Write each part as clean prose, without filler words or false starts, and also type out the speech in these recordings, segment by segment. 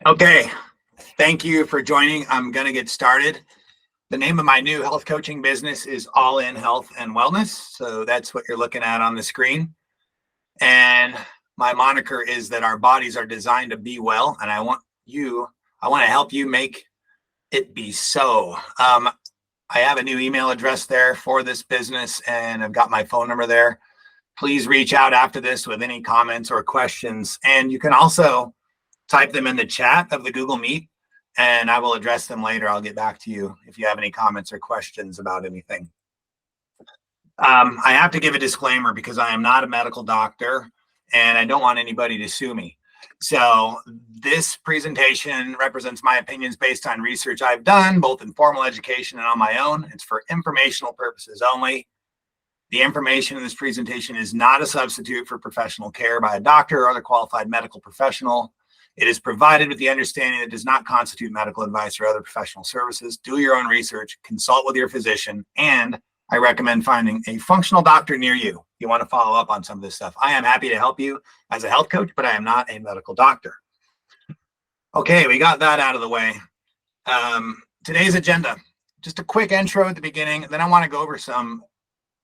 Okay, thank you for joining. I'm going to get started. The name of my new health coaching business is All In Health and Wellness. So that's what you're looking at on the screen. And my moniker is that our bodies are designed to be well, and I want to help you make it be so. I have a new email address there for this business, and I've got my phone number there. Please reach out after this with any comments or questions. And you can also type them in the chat of the Google Meet, and I will address them later. I'll get back to you if you have any comments or questions about anything. I have to give a disclaimer because I am not a medical doctor and I don't want anybody to sue me. So this presentation represents my opinions based on research I've done, both in formal education and on my own. It's for informational purposes only. The information in this presentation is not a substitute for professional care by a doctor or other qualified medical professional. It is provided with the understanding that it does not constitute medical advice or other professional services. Do your own research, consult with your physician, and I recommend finding a functional doctor near you if you want to follow up on some of this stuff. I am happy to help you as a health coach, but I am not a medical doctor. Okay, we got that out of the way. Today's agenda, just a quick intro at the beginning. Then I want to go over some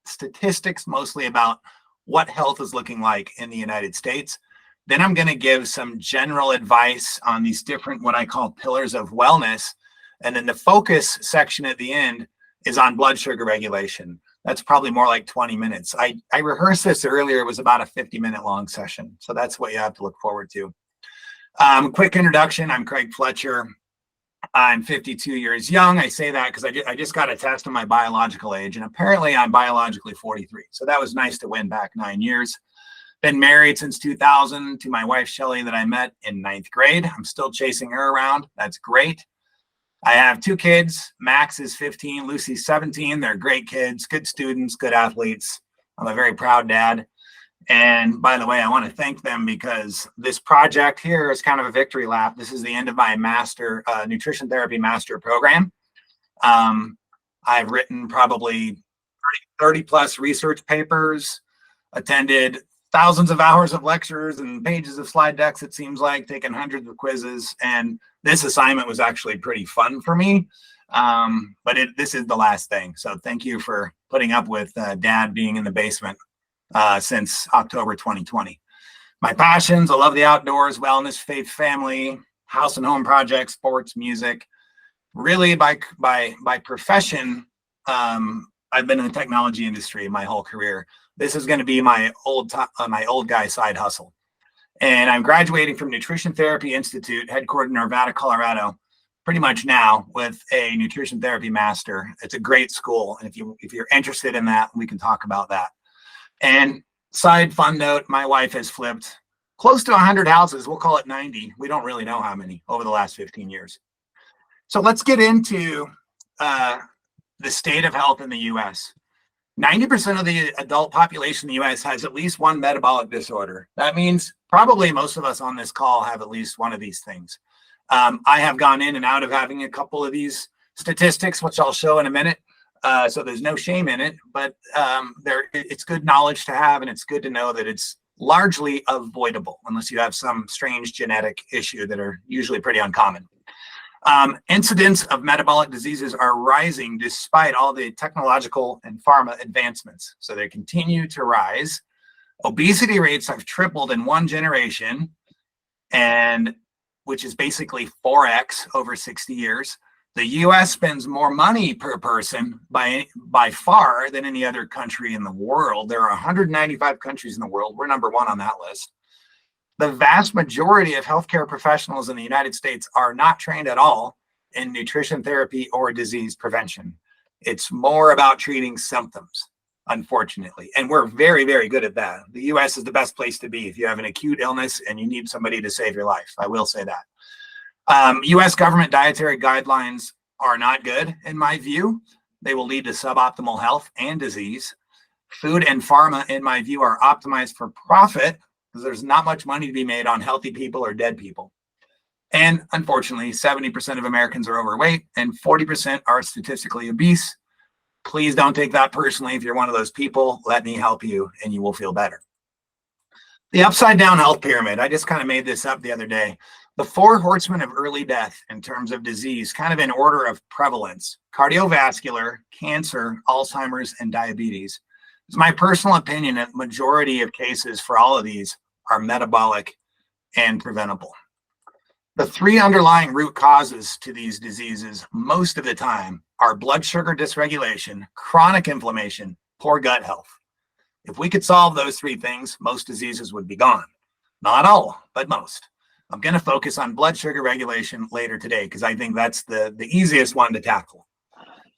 statistics, mostly about what health is looking like in the United States. Then I'm going to give some general advice on these different, what I call pillars of wellness. And then the focus section at the end is on blood sugar regulation. That's probably more like 20 minutes. I rehearsed this earlier. It was about a 50-minute long session. So that's what you have to look forward to. Quick introduction. I'm Craig Fletcher. I'm 52 years young. I say that because I just got a test on my biological age, and apparently I'm biologically 43. So that was nice to win back 9 years. Been married since 2000 to my wife, Shelly, that I met in 9th grade. I'm still chasing her around. That's great. I have 2 kids. Max is 15, Lucy's 17. They're great kids, good students, good athletes. I'm a very proud dad. And by the way, I want to thank them because this project here is kind of a victory lap. This is the end of my master nutrition therapy master program. I've written probably 30 plus research papers, attended thousands of hours of lectures and pages of slide decks, it seems like, taken hundreds of quizzes. And this assignment was actually pretty fun for me. But this is the last thing. So thank you for putting up with Dad being in the basement since October 2020. My passions: I love the outdoors, wellness, faith, family, house and home projects, sports, music. Really, by profession, I've been in the technology industry my whole career. This is going to be my old guy side hustle. And I'm graduating from Nutrition Therapy Institute, headquartered in Arvada, Colorado, pretty much now, with a nutrition therapy master. It's a great school. And if you're interested in that, we can talk about that. And side fun note, my wife has flipped close to 100 houses. We'll call it 90. We don't really know how many over the last 15 years. So let's get into the state of health in the U.S. 90% of the adult population in the U.S. has at least one metabolic disorder. That means probably most of us on this call have at least one of these things. I have gone in and out of having a couple of these statistics, which I'll show in a minute. So there's no shame in it, but it's good knowledge to have, and it's good to know that it's largely avoidable unless you have some strange genetic issue that are usually pretty uncommon. Incidents of metabolic diseases are rising despite all the technological and pharma advancements. So they continue to rise. Obesity rates have tripled in one generation, and which is basically 4x over 60 years. The US spends more money per person by far than any other country in the world. There are 195 countries in the world. We're number 1 on that list. The vast majority of healthcare professionals in the United States are not trained at all in nutrition therapy or disease prevention. It's more about treating symptoms, unfortunately. And we're very, very good at that. The US is the best place to be if you have an acute illness and you need somebody to save your life. I will say that. US government dietary guidelines are not good, in my view. They will lead to suboptimal health and disease. Food and pharma, in my view, are optimized for profit, because there's not much money to be made on healthy people or dead people. And unfortunately, 70% of Americans are overweight and 40% are statistically obese. Please don't take that personally. If you're one of those people, let me help you and you will feel better. The upside down health pyramid. I just kind of made this up the other day. The four horsemen of early death in terms of disease, kind of in order of prevalence: cardiovascular, cancer, Alzheimer's, and diabetes. It's my personal opinion that majority of cases for all of these are metabolic and preventable. The three underlying root causes to these diseases most of the time are blood sugar dysregulation, chronic inflammation, poor gut health. If we could solve those three things, most diseases would be gone. Not all, but most. I'm going to focus on blood sugar regulation later today because I think that's the easiest one to tackle.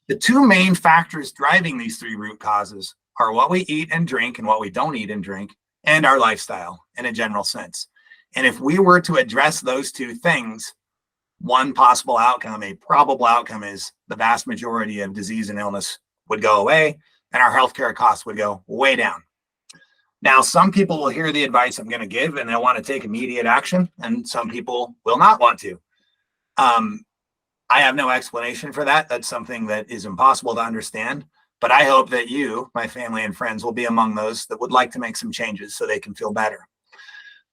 The two main factors driving these three root causes are what we eat and drink and what we don't eat and drink, and our lifestyle in a general sense. And if we were to address those two things, one possible outcome, a probable outcome, is the vast majority of disease and illness would go away and our healthcare costs would go way down. Now, some people will hear the advice I'm going to give and they'll want to take immediate action, and some people will not want to. I have no explanation for that. That's something that is impossible to understand. But I hope that you, my family and friends, will be among those that would like to make some changes so they can feel better.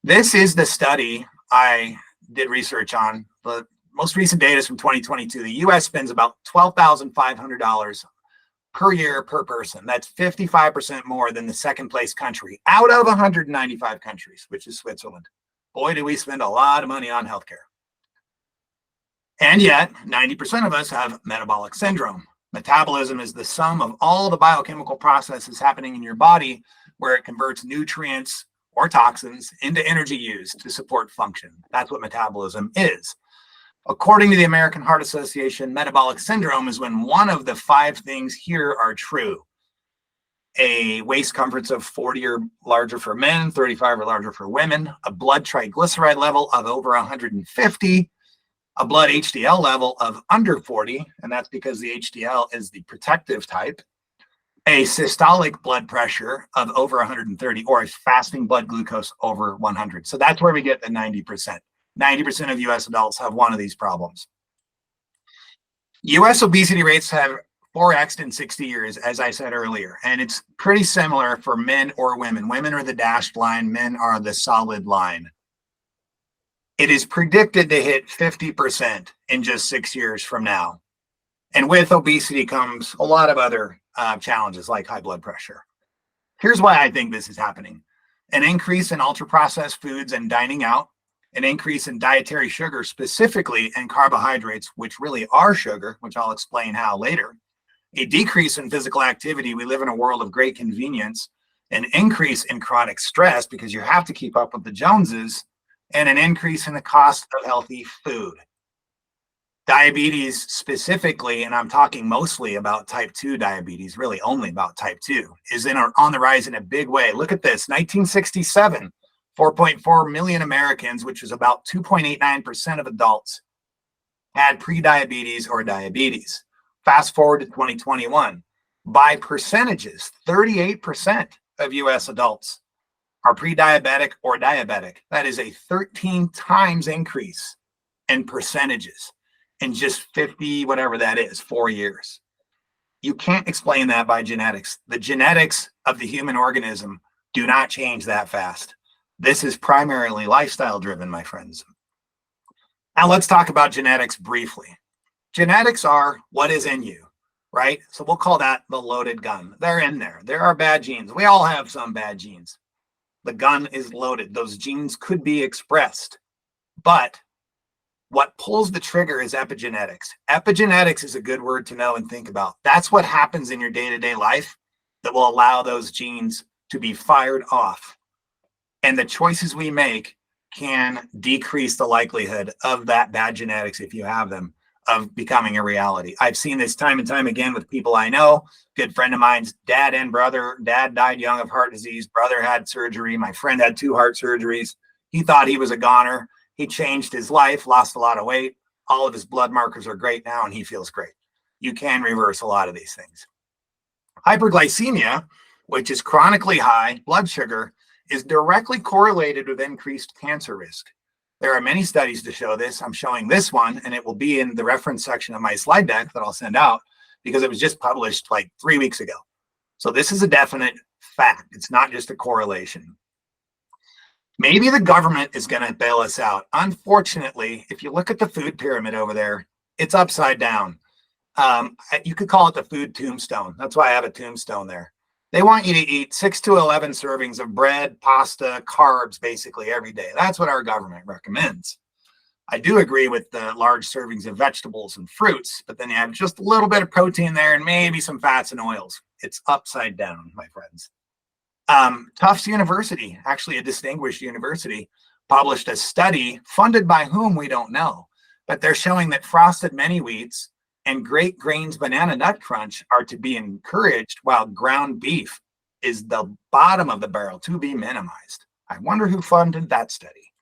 This is the study I did research on. The most recent data is from 2022. The U.S. spends about $12,500 per year per person. That's 55% more than the second place country out of 195 countries, which is Switzerland. Boy, do we spend a lot of money on healthcare. And yet, 90% of us have metabolic syndrome. Metabolism is the sum of all the biochemical processes happening in your body where it converts nutrients or toxins into energy used to support function. That's what metabolism is. According to the American Heart Association, metabolic syndrome is when one of the five things here are true: a waist circumference of 40 or larger for men, 35 or larger for women, a blood triglyceride level of over 150, a blood HDL level of under 40, and that's because the HDL is the protective type, a systolic blood pressure of over 130, or a fasting blood glucose over 100. So that's where we get the 90%. 90% of US adults have one of these problems. US obesity rates have 4x'd in 60 years, as I said earlier, and it's pretty similar for men or women. Women are the dashed line, men are the solid line. It is predicted to hit 50% in just 6 years from now. And with obesity comes a lot of other challenges like high blood pressure. Here's why I think this is happening: an increase in ultra-processed foods and dining out, an increase in dietary sugar, specifically in carbohydrates, which really are sugar, which I'll explain how later, a decrease in physical activity. We live in a world of great convenience, an increase in chronic stress because you have to keep up with the Joneses, and an increase in the cost of healthy food. Diabetes specifically, and I'm talking mostly about type 2 diabetes, really only about type 2, is on the rise in a big way. Look at this: 1967, 4.4 million Americans, which is about 2.89% of adults, had prediabetes or diabetes. Fast forward to 2021, by percentages, 38% of US adults are pre-diabetic or diabetic. That is a 13 times increase in percentages in just 50, whatever that is, 4 years. You can't explain that by genetics. The genetics of the human organism do not change that fast. This is primarily lifestyle driven, my friends. Now let's talk about genetics briefly. Genetics are what is in you, right? So we'll call that the loaded gun. They're in there. There are bad genes. We all have some bad genes. The gun is loaded. Those genes could be expressed, but what pulls the trigger is epigenetics. Epigenetics is a good word to know and think about. That's what happens in your day-to-day life that will allow those genes to be fired off. And the choices we make can decrease the likelihood of that bad genetics, if you have them, of becoming a reality. I've seen this time and time again with people I know. Good friend of mine's dad and brother. Dad died young of heart disease. Brother had surgery. My friend had 2 heart surgeries. He thought he was a goner. He changed his life, lost a lot of weight. All of his blood markers are great now, and he feels great. You can reverse a lot of these things. Hyperglycemia, which is chronically high blood sugar, is directly correlated with increased cancer risk. There are many studies to show this. I'm showing this one, and it will be in the reference section of my slide deck that I'll send out because it was just published like 3 weeks ago. So this is a definite fact. It's not just a correlation. Maybe the government is going to bail us out. Unfortunately, if you look at the food pyramid over there, it's upside down. You could call it the food tombstone. That's why I have a tombstone there. They want you to eat 6 to 11 servings of bread, pasta, carbs, basically every day. That's what our government recommends. I do agree with the large servings of vegetables and fruits, but then you have just a little bit of protein there and maybe some fats and oils. It's upside down, my friends. Tufts University, actually a distinguished university, published a study funded by whom we don't know, but they're showing that frosted mini wheats and Great Grains Banana Nut Crunch are to be encouraged, while ground beef is the bottom of the barrel to be minimized. I wonder who funded that study.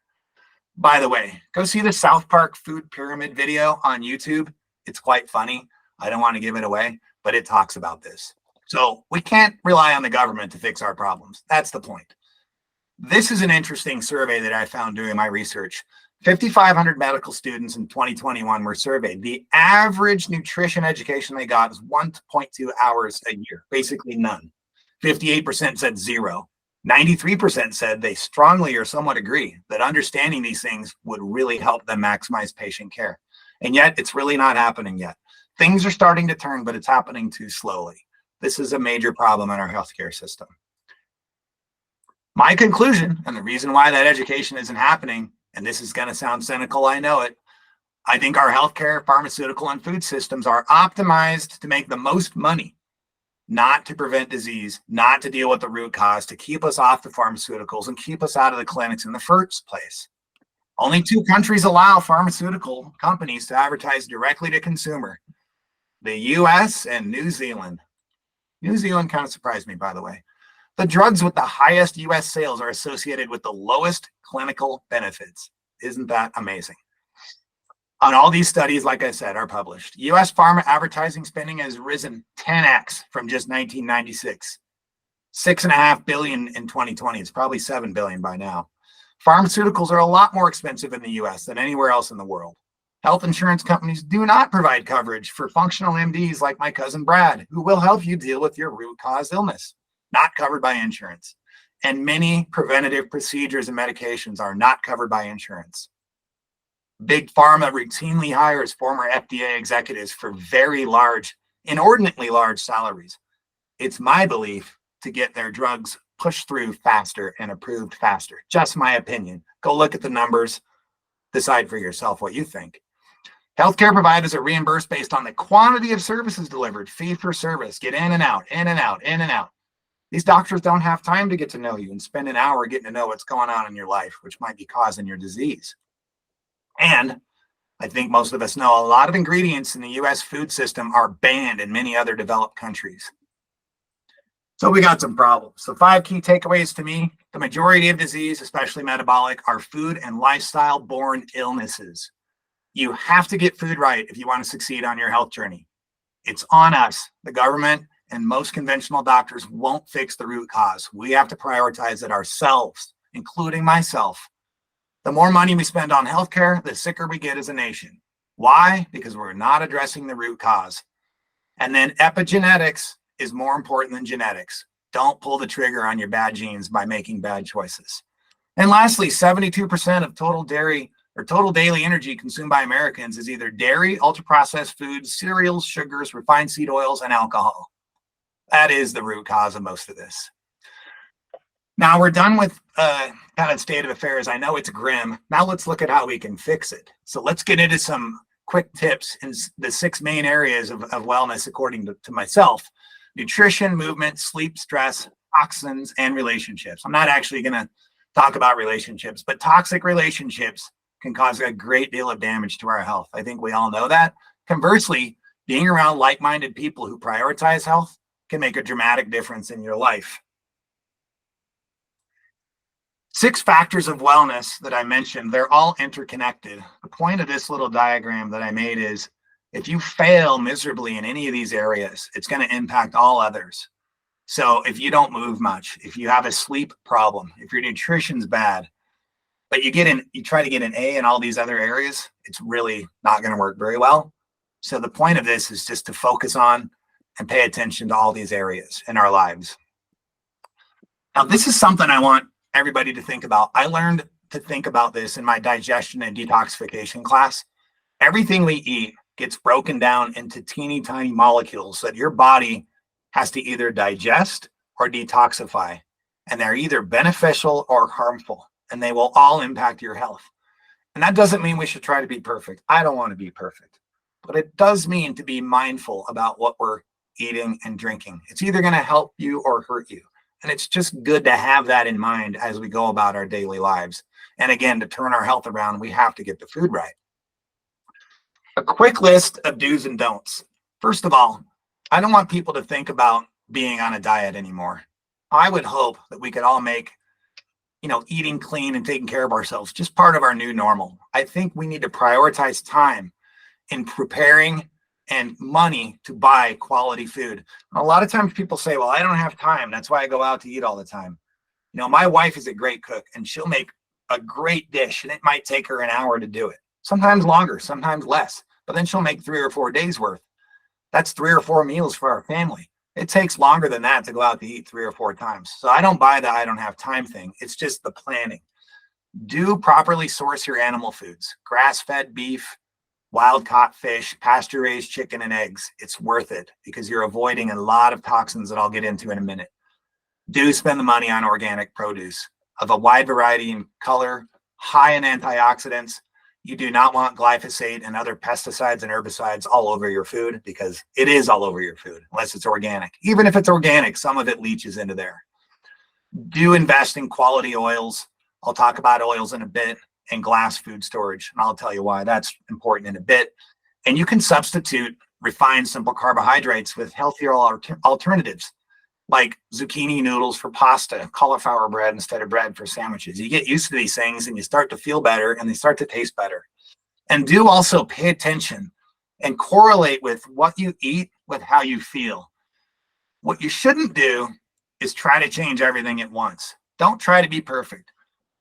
By the way, go see the South Park food pyramid video on YouTube. It's quite funny. I don't want to give it away, but it talks about this. So we can't rely on the government to fix our problems. That's the point. This is an interesting survey that I found doing my research. 5,500 medical students in 2021 were surveyed. The average nutrition education they got was 1.2 hours a year, basically none. 58% said zero. 93% said they strongly or somewhat agree that understanding these things would really help them maximize patient care. And yet it's really not happening yet. Things are starting to turn, but it's happening too slowly. This is a major problem in our healthcare system. My conclusion, and the reason why that education isn't happening, and this is going to sound cynical, I know it, I think our healthcare, pharmaceutical, and food systems are optimized to make the most money, not to prevent disease, not to deal with the root cause, to keep us off the pharmaceuticals and keep us out of the clinics in the first place. Only 2 countries allow pharmaceutical companies to advertise directly to consumer: the US and New Zealand. New Zealand kind of surprised me, by the way. The drugs with the highest US sales are associated with the lowest clinical benefits. Isn't that amazing? On all these studies, like I said, are published. US pharma advertising spending has risen 10x from just 1996. $6.5 billion in 2020. It's probably $7 billion by now. Pharmaceuticals are a lot more expensive in the US than anywhere else in the world. Health insurance companies do not provide coverage for functional MDs like my cousin Brad, who will help you deal with your root cause illness. Not covered by insurance. And many preventative procedures and medications are not covered by insurance. Big Pharma routinely hires former FDA executives for very large, inordinately large salaries. It's my belief to get their drugs pushed through faster and approved faster. Just my opinion. Go look at the numbers. Decide for yourself what you think. Healthcare providers are reimbursed based on the quantity of services delivered, fee for service, get in and out, in and out, in and out. These doctors don't have time to get to know you and spend an hour getting to know what's going on in your life, which might be causing your disease. And I think most of us know a lot of ingredients in the US food system are banned in many other developed countries. So we got some problems. So 5 key takeaways to me: the majority of disease, especially metabolic, are food and lifestyle borne illnesses. You have to get food right if you want to succeed on your health journey. It's on us. The government and most conventional doctors won't fix the root cause. We have to prioritize it ourselves, including myself. The more money we spend on healthcare, the sicker we get as a nation. Why? Because we're not addressing the root cause. And then epigenetics is more important than genetics. Don't pull the trigger on your bad genes by making bad choices. And lastly, 72% of total dairy or total daily energy consumed by Americans is either dairy, ultra-processed foods, cereals, sugars, refined seed oils, and alcohol. That is the root cause of most of this. Now we're done with kind of state of affairs. I know it's grim. Now let's look at how we can fix it. So let's get into some quick tips in the 6 main areas of wellness, according to myself: nutrition, movement, sleep, stress, toxins, and relationships. I'm not actually going to talk about relationships, but toxic relationships can cause a great deal of damage to our health. I think we all know that. Conversely, being around like-minded people who prioritize health can make a dramatic difference in your life. 6 factors of wellness that I mentioned, they're all interconnected. The point of this little diagram that I made is if you fail miserably in any of these areas, it's going to impact all others. So if you don't move much, if you have a sleep problem, if your nutrition's bad, but you try to get an A in all these other areas, it's really not going to work very well. So the point of this is just to focus on and pay attention to all these areas in our lives. Now, this is something I want everybody to think about. I learned to think about this in my digestion and detoxification class. Everything we eat gets broken down into teeny tiny molecules that your body has to either digest or detoxify. And they're either beneficial or harmful, and they will all impact your health. And that doesn't mean we should try to be perfect. I don't want to be perfect, but it does mean to be mindful about what we're eating and drinking. It's either going to help you or hurt you. And it's just good to have that in mind as we go about our daily lives. And again, to turn our health around, we have to get the food right. A quick list of do's and don'ts. First of all, I don't want people to think about being on a diet anymore. I would hope that we could all make, eating clean and taking care of ourselves just part of our new normal. I think we need to prioritize time in preparing and money to buy quality food. A lot of times people say, well, I don't have time. That's why I go out to eat all the time. My wife is a great cook, and she'll make a great dish, and it might take her an hour to do it. Sometimes longer, sometimes less, but then she'll make 3 or 4 days worth. That's 3 or 4 meals for our family. It takes longer than that to go out to eat 3 or 4 times. So I don't buy the I don't have time thing. It's just the planning. Do properly source your animal foods, grass-fed beef, wild-caught fish, pasture-raised chicken and eggs. It's worth it because you're avoiding a lot of toxins that I'll get into in a minute. Do spend the money on organic produce of a wide variety in color, high in antioxidants. You do not want glyphosate and other pesticides and herbicides all over your food, because it is all over your food unless it's organic. Even if it's organic, some of it leaches into there. Do invest in quality oils. I'll talk about oils in a bit, and glass food storage, and I'll tell you why that's important in a bit. And you can substitute refined simple carbohydrates with healthier alternatives, like zucchini noodles for pasta, cauliflower bread instead of bread for sandwiches. You get used to these things and you start to feel better and they start to taste better. And do also pay attention and correlate with what you eat with how you feel. What you shouldn't do is try to change everything at once. Don't try to be perfect.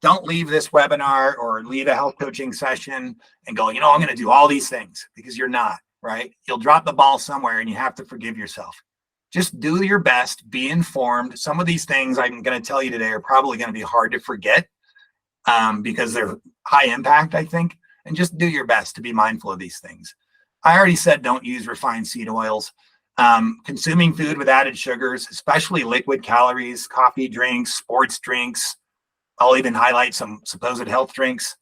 Don't leave this webinar or leave a health coaching session and go, I'm going to do all these things, because you're not, right? You'll drop the ball somewhere and you have to forgive yourself. Just do your best, be informed. Some of these things I'm going to tell you today are probably going to be hard to forget because they're high impact, I think. And just do your best to be mindful of these things. I already said don't use refined seed oils. Consuming food with added sugars, especially liquid calories, coffee drinks, sports drinks. I'll even highlight some supposed health drinks.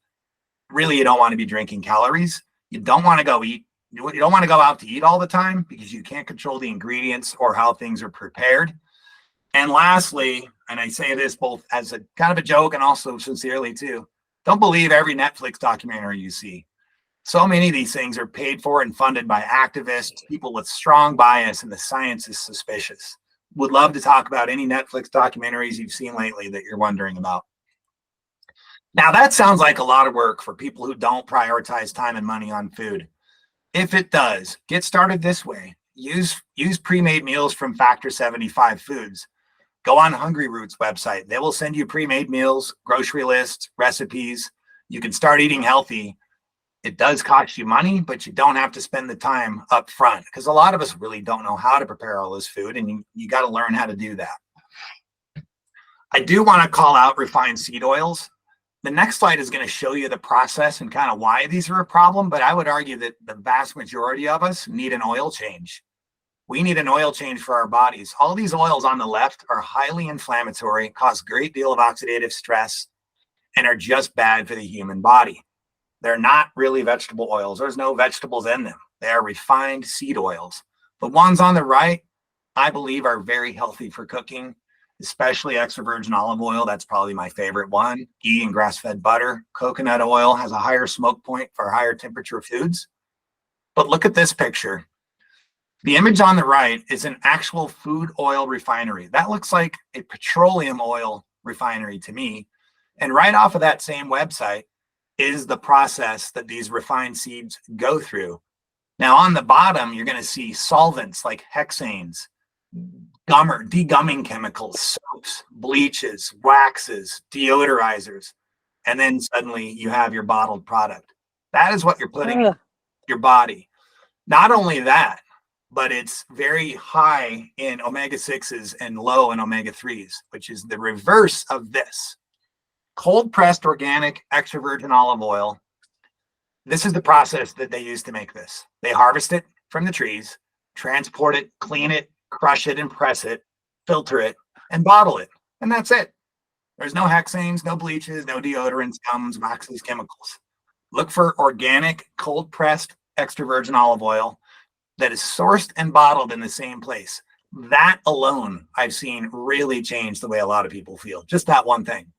Really, you don't want to be drinking calories. You don't want to go eat. You don't want to go out to eat all the time because you can't control the ingredients or how things are prepared. And lastly, and I say this both as a kind of a joke and also sincerely too, don't believe every Netflix documentary you see. So many of these things are paid for and funded by activists, people with strong bias, and the science is suspicious. Would love to talk about any Netflix documentaries you've seen lately that you're wondering about. Now, that sounds like a lot of work for people who don't prioritize time and money on food. If it does, get started this way. Use pre-made meals from Factor 75 Foods. Go on Hungry Roots website. They will send you pre-made meals, grocery lists, recipes. You can start eating healthy. It does cost you money, but you don't have to spend the time up front, because a lot of us really don't know how to prepare all this food, and you got to learn how to do that. I do want to call out refined seed oils. The next slide is going to show you the process and kind of why these are a problem, but I would argue that the vast majority of us need an oil change. We need an oil change for our bodies. All these oils on the left are highly inflammatory, cause a great deal of oxidative stress, and are just bad for the human body. They're not really vegetable oils. There's no vegetables in them. They are refined seed oils. The ones on the right, I believe, are very healthy for cooking, especially extra virgin olive oil. That's probably my favorite one. Ghee and grass-fed butter. Coconut oil has a higher smoke point for higher temperature foods. But look at this picture. The image on the right is an actual food oil refinery. That looks like a petroleum oil refinery to me. And right off of that same website is the process that these refined seeds go through. Now on the bottom, you're going to see solvents like hexanes, degumming chemicals, soaps, bleaches, waxes, deodorizers, and then suddenly you have your bottled product. That is what you're putting in your body. Not only that, but it's very high in omega-6s and low in omega-3s, which is the reverse of this. Cold pressed organic extra virgin olive oil. This is the process that they use to make this. They harvest it from the trees, transport it, clean it, crush it, and press it, filter it, and bottle it. And that's it. There's no hexanes, no bleaches, no deodorants, gums, waxes, chemicals. Look for organic, cold pressed extra virgin olive oil that is sourced and bottled in the same place. That alone, I've seen really change the way a lot of people feel. Just that one thing.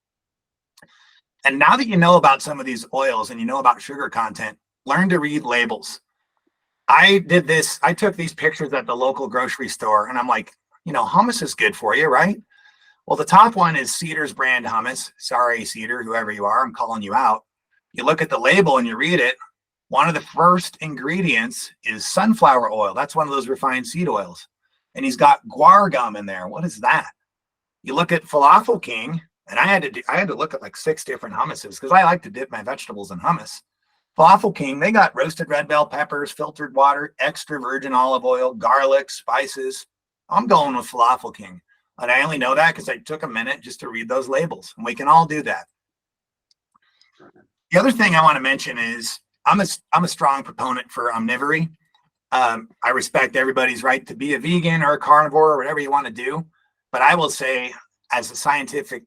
And now that you know about some of these oils and you know about sugar content, learn to read labels. I did this. I took these pictures at the local grocery store and I'm like, hummus is good for you, right? Well, the top one is Cedar's brand hummus. Sorry, Cedar, whoever you are, I'm calling you out. You look at the label and you read it. One of the first ingredients is sunflower oil. That's one of those refined seed oils. And he's got guar gum in there. What is that? You look at Falafel King, and I had to look at like 6 different hummuses because I like to dip my vegetables in hummus. Falafel King, they got roasted red bell peppers, filtered water, extra virgin olive oil, garlic, spices. I'm going with Falafel King. And I only know that because I took a minute just to read those labels. And we can all do that. The other thing I want to mention is I'm a strong proponent for omnivory. I respect everybody's right to be a vegan or a carnivore or whatever you want to do. But I will say, as a scientific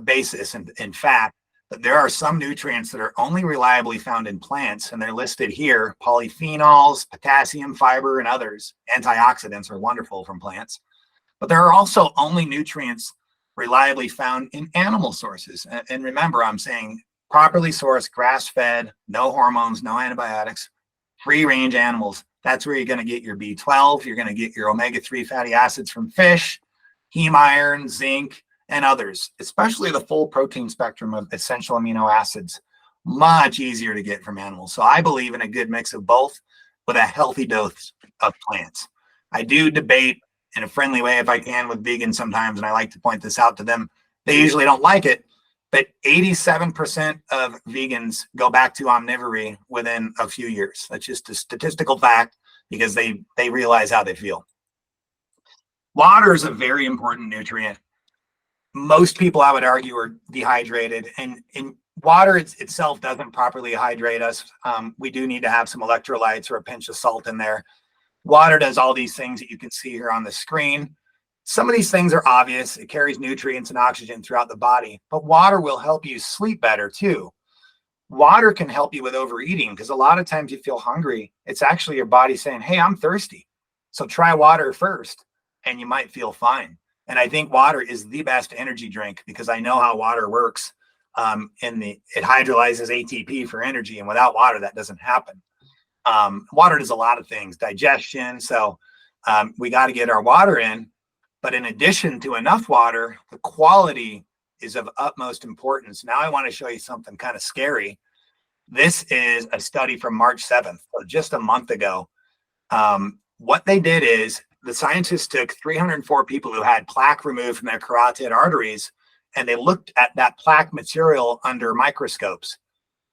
basis and in fact, that there are some nutrients that are only reliably found in plants, and they're listed here: polyphenols, potassium, fiber, and others. Antioxidants are wonderful from plants. But there are also only nutrients reliably found in animal sources. And remember, I'm saying properly sourced, grass-fed, no hormones, no antibiotics, free-range animals. That's where you're going to get your B12. You're going to get your omega-3 fatty acids from fish, heme iron, zinc, and others, especially the full protein spectrum of essential amino acids. Much easier to get from animals. So I believe in a good mix of both with a healthy dose of plants. I do debate in a friendly way if I can with vegans sometimes, and I like to point this out to them. They usually don't like it, but 87% of vegans go back to omnivory within a few years. That's just a statistical fact because they realize how they feel. Water is a very important nutrient. Most people, I would argue, are dehydrated, and water itself doesn't properly hydrate us. We do need to have some electrolytes or a pinch of salt in there. Water does all these things that you can see here on the screen. Some of these things are obvious. It carries nutrients and oxygen throughout the body, but water will help you sleep better too. Water can help you with overeating because a lot of times you feel hungry. It's actually your body saying, hey, I'm thirsty. So try water first and you might feel fine. And I think water is the best energy drink because I know how water works. It hydrolyzes ATP for energy, and without water, that doesn't happen. Water does a lot of things, digestion. So we got to get our water in. But in addition to enough water, the quality is of utmost importance. Now I want to show you something kind of scary. This is a study from March 7th, so just a month ago. What they did is the scientists took 304 people who had plaque removed from their carotid arteries, and they looked at that plaque material under microscopes.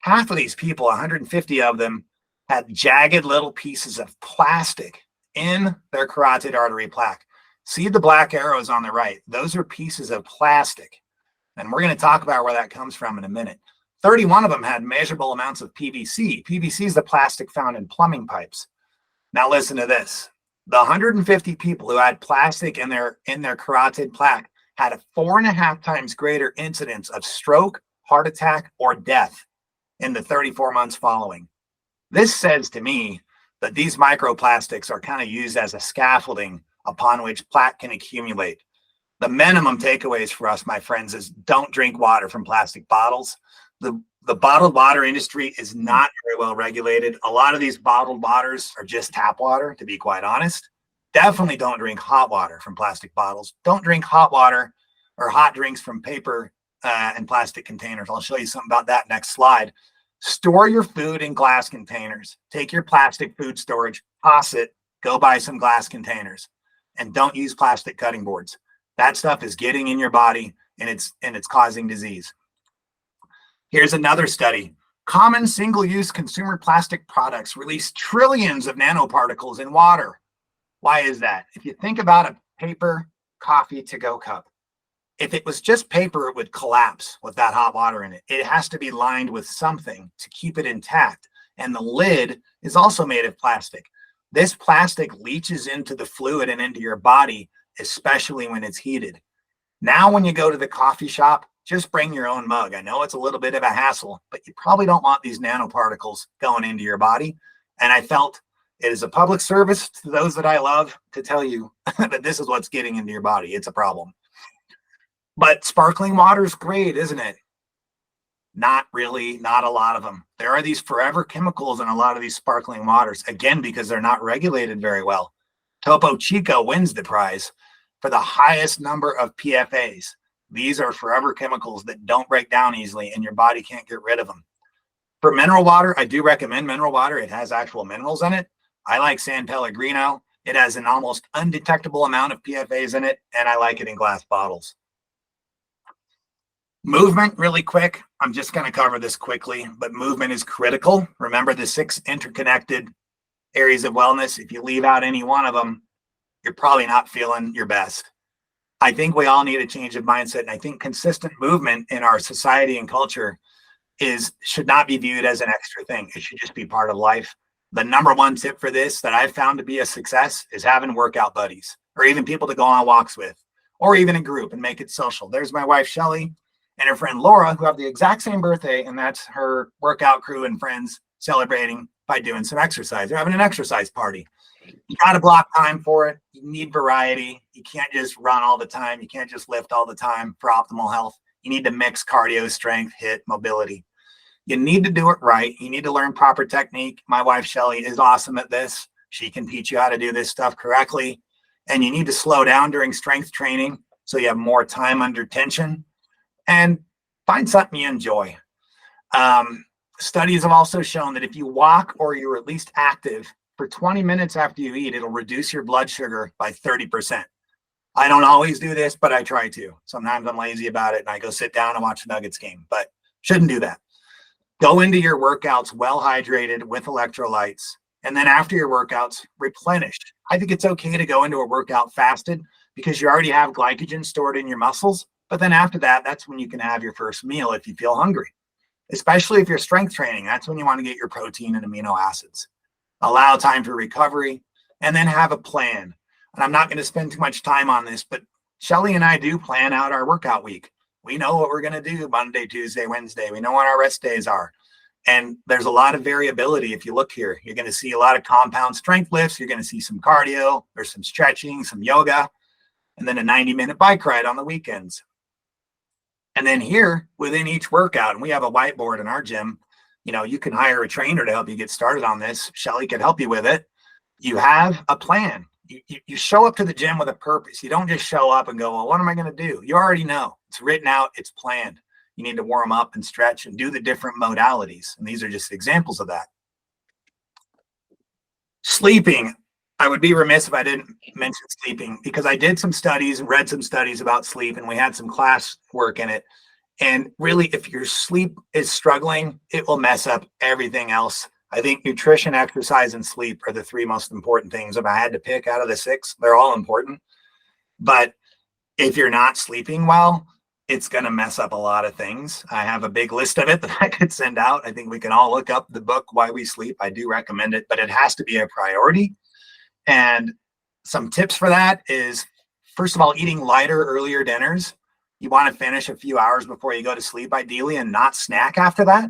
Half of these people, 150 of them, had jagged little pieces of plastic in their carotid artery plaque. See the black arrows on the right? Those are pieces of plastic. And we're going to talk about where that comes from in a minute. 31 of them had measurable amounts of PVC. PVC is the plastic found in plumbing pipes. Now listen to this. The 150 people who had plastic in their carotid plaque had a 4.5 times greater incidence of stroke, heart attack, or death in the 34 months following. This says to me that these microplastics are kind of used as a scaffolding upon which plaque can accumulate. The minimum takeaways for us, my friends, is don't drink water from plastic bottles. The bottled water industry is not very well regulated. A lot of these bottled waters are just tap water, to be quite honest. Definitely don't drink hot water from plastic bottles. Don't drink hot water or hot drinks from paper and plastic containers. I'll show you something about that next slide. Store your food in glass containers. Take your plastic food storage, toss it, go buy some glass containers, and don't use plastic cutting boards. That stuff is getting in your body and it's causing disease. Here's another study. Common single-use consumer plastic products release trillions of nanoparticles in water. Why is that? If you think about a paper coffee to-go cup, If it was just paper, it would collapse with that hot water in it. It has to be lined with something to keep it intact. And the lid is also made of plastic. This plastic leaches into the fluid and into your body, especially when it's heated. Now, when you go to the coffee shop, just bring your own mug. I know it's a little bit of a hassle, but you probably don't want these nanoparticles going into your body. And I felt it is a public service to those that I love to tell you that this is what's getting into your body. It's a problem. But sparkling water is great, isn't it? Not really, not a lot of them. There are these forever chemicals in a lot of these sparkling waters, again, because they're not regulated very well. Topo Chico wins the prize for the highest number of PFAs. These are forever chemicals that don't break down easily and your body can't get rid of them. For mineral water, I do recommend mineral water. It has actual minerals in it. I like San Pellegrino. It has an almost undetectable amount of PFAs in it, and I like it in glass bottles. Movement, really quick. I'm just going to cover this quickly, but movement is critical. Remember the 6 interconnected areas of wellness. If you leave out any one of them, you're probably not feeling your best. I think we all need a change of mindset. And I think consistent movement in our society and culture should not be viewed as an extra thing. It should just be part of life. The number one tip for this that I've found to be a success is having workout buddies, or even people to go on walks with, or even a group, and make it social. There's my wife, Shelly, and her friend Laura, who have the exact same birthday, and that's her workout crew and friends celebrating by doing some exercise. They're having an exercise party. You got to block time for it. You need variety. You can't just run all the time. You can't just lift all the time for optimal health. You need to mix cardio, strength, HIIT, mobility. You need to do it right. You need to learn proper technique. My wife, Shelly, is awesome at this. She can teach you how to do this stuff correctly. And you need to slow down during strength training so you have more time under tension. And find something you enjoy. Studies have also shown that if you walk or you're at least active for 20 minutes after you eat, it'll reduce your blood sugar by 30%. I don't always do this, but I try to. Sometimes I'm lazy about it and I go sit down and watch the Nuggets game, but shouldn't do that. Go into your workouts well hydrated with electrolytes. And then after your workouts, replenish. I think it's okay to go into a workout fasted because you already have glycogen stored in your muscles. But then after that, that's when you can have your first meal if you feel hungry, especially if you're strength training. That's when you want to get your protein and amino acids. Allow time for recovery, and then have a plan. And I'm not going to spend too much time on this, but Shelly and I do plan out our workout week. We know what we're going to do Monday, Tuesday, Wednesday. We know what our rest days are. And there's a lot of variability. If you look here, you're going to see a lot of compound strength lifts. You're going to see some cardio. There's some stretching, some yoga, and then a 90-minute bike ride on the weekends. And then here within each workout, and we have a whiteboard in our gym, you can hire a trainer to help you get started on this. Shelly could help you with it. You have a plan. You show up to the gym with a purpose. You don't just show up and go, well, what am I going to do? You already know. It's written out. It's planned. You need to warm up and stretch and do the different modalities. And these are just examples of that. Sleeping. I would be remiss if I didn't mention sleeping, because I did some studies and read some studies about sleep, and we had some class work in it. And really, if your sleep is struggling, it will mess up everything else. I think nutrition, exercise, and sleep are the 3 most important things. If I had to pick out of the 6, they're all important. But if you're not sleeping well, it's going to mess up a lot of things. I have a big list of it that I could send out. I think we can all look up the book, Why We Sleep. I do recommend it, but it has to be a priority. And some tips for that is, first of all, eating lighter, earlier dinners. You want to finish a few hours before you go to sleep, ideally, and not snack after that.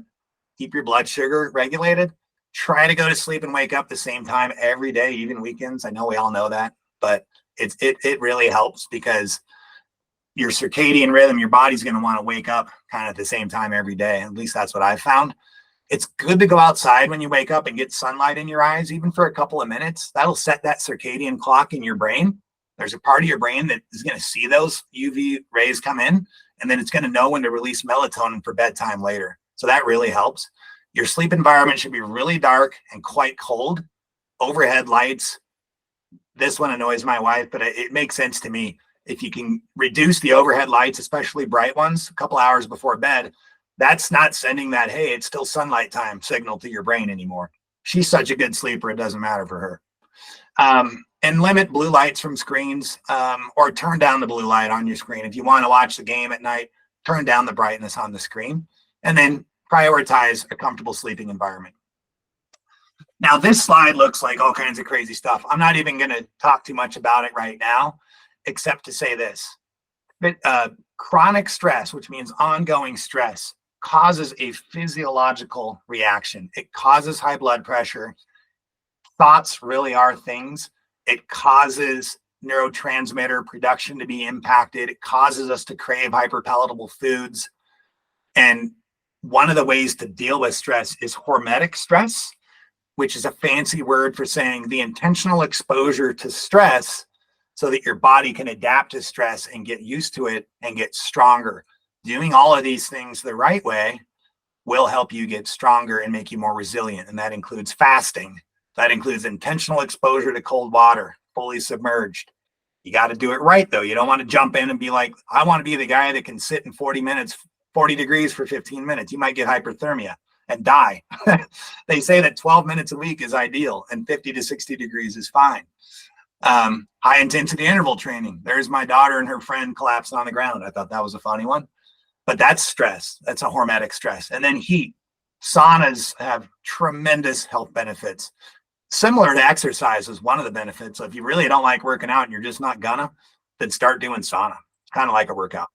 Keep your blood sugar regulated. Try to go to sleep and wake up the same time every day, even weekends. I know we all know that, but it really helps, because your circadian rhythm, your body's going to want to wake up kind of at the same time every day. At least that's what I've found. It's good to go outside when you wake up and get sunlight in your eyes, even for a couple of minutes. That'll set that circadian clock in your brain. There's a part of your brain that is going to see those UV rays come in, and then it's going to know when to release melatonin for bedtime later. So that really helps. Your sleep environment should be really dark and quite cold. Overhead lights. This one annoys my wife, but it makes sense to me. If you can reduce the overhead lights, especially bright ones, a couple hours before bed, that's not sending that, hey, it's still sunlight time signal to your brain anymore. She's such a good sleeper, it doesn't matter for her. And limit blue lights from screens, or turn down the blue light on your screen. If you want to watch the game at night, turn down the brightness on the screen, and then prioritize a comfortable sleeping environment. Now, this slide looks like all kinds of crazy stuff. I'm not even going to talk too much about it right now, except to say this. Chronic stress, which means ongoing stress, causes a physiological reaction. It causes high blood pressure. Thoughts really are things. It causes neurotransmitter production to be impacted. It causes us to crave hyperpalatable foods. And one of the ways to deal with stress is hormetic stress, which is a fancy word for saying the intentional exposure to stress so that your body can adapt to stress and get used to it and get stronger. Doing all of these things the right way will help you get stronger and make you more resilient. And that includes fasting. That includes intentional exposure to cold water, fully submerged. You got to do it right, though. You don't want to jump in and be like, I want to be the guy that can sit in 40 degrees for 15 minutes. You might get hyperthermia and die. They say that 12 minutes a week is ideal and 50 to 60 degrees is fine. High intensity interval training. There's my daughter and her friend collapsed on the ground. I thought that was a funny one, but that's stress. That's a hormetic stress. And then heat. Saunas have tremendous health benefits. Similar to exercise is one of the benefits. So if you really don't like working out and you're just not gonna, then start doing sauna. It's kind of like a workout.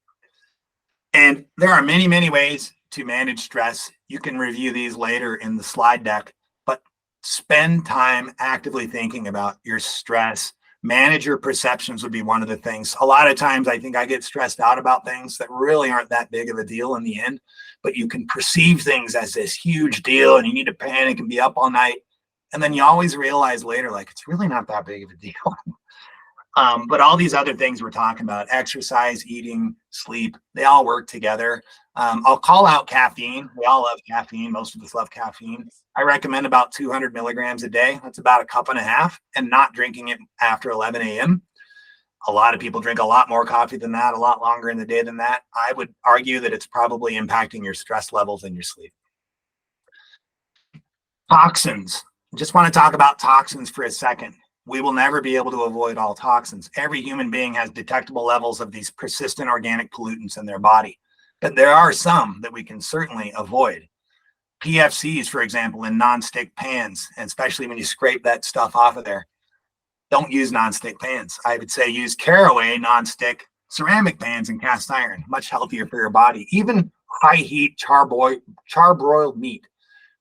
And there are many, many ways to manage stress. You can review these later in the slide deck, but spend time actively thinking about your stress. Manage your perceptions would be one of the things. A lot of times I think I get stressed out about things that really aren't that big of a deal in the end, but you can perceive things as this huge deal and you need to panic and be up all night. And then you always realize later, like, it's really not that big of a deal. But all these other things we're talking about, exercise, eating, sleep, they all work together. I'll call out caffeine. We all love caffeine. Most of us love caffeine. I recommend about 200 milligrams a day. That's about a cup and a half, and not drinking it after 11 a.m. A lot of people drink a lot more coffee than that, a lot longer in the day than that. I would argue that it's probably impacting your stress levels and your sleep. Toxins. Just want to talk about toxins for a second. We will never be able to avoid all toxins. Every human being has detectable levels of these persistent organic pollutants in their body, but there are some that we can certainly avoid. PFCs, for example, in nonstick pans, and especially when you scrape that stuff off of there, don't use nonstick pans. I would say use Caraway nonstick ceramic pans and cast iron, much healthier for your body. Even high heat charbroiled meat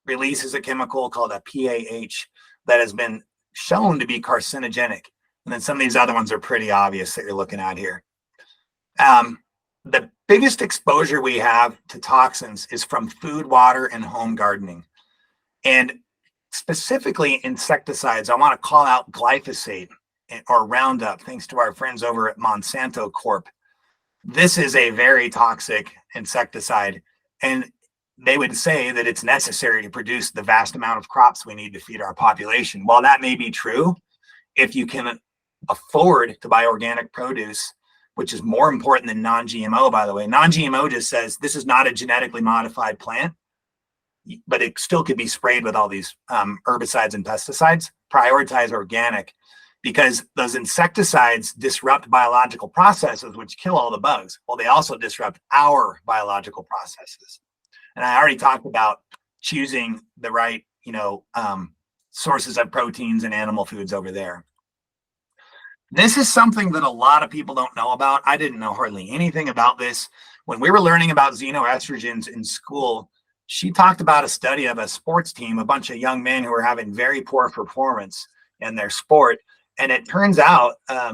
releases a chemical called a PAH that has been shown to be carcinogenic. And then some of these other ones are pretty obvious that you're looking at here. The biggest exposure we have to toxins is from food, water, and home gardening. And specifically insecticides, I want to call out glyphosate or Roundup, thanks to our friends over at Monsanto Corp. This is a very toxic insecticide, and they would say that it's necessary to produce the vast amount of crops we need to feed our population. While that may be true, if you can afford to buy organic produce, which is more important than non-GMO, by the way. Non-GMO just says this is not a genetically modified plant, but it still could be sprayed with all these herbicides and pesticides. Prioritize organic, because those insecticides disrupt biological processes, which kill all the bugs. Well, they also disrupt our biological processes. And I already talked about choosing the right, sources of proteins and animal foods over there. This is something that a lot of people don't know about. I didn't know hardly anything about this. When we were learning about xenoestrogens in school, she talked about a study of a sports team, a bunch of young men who were having very poor performance in their sport. And it turns out a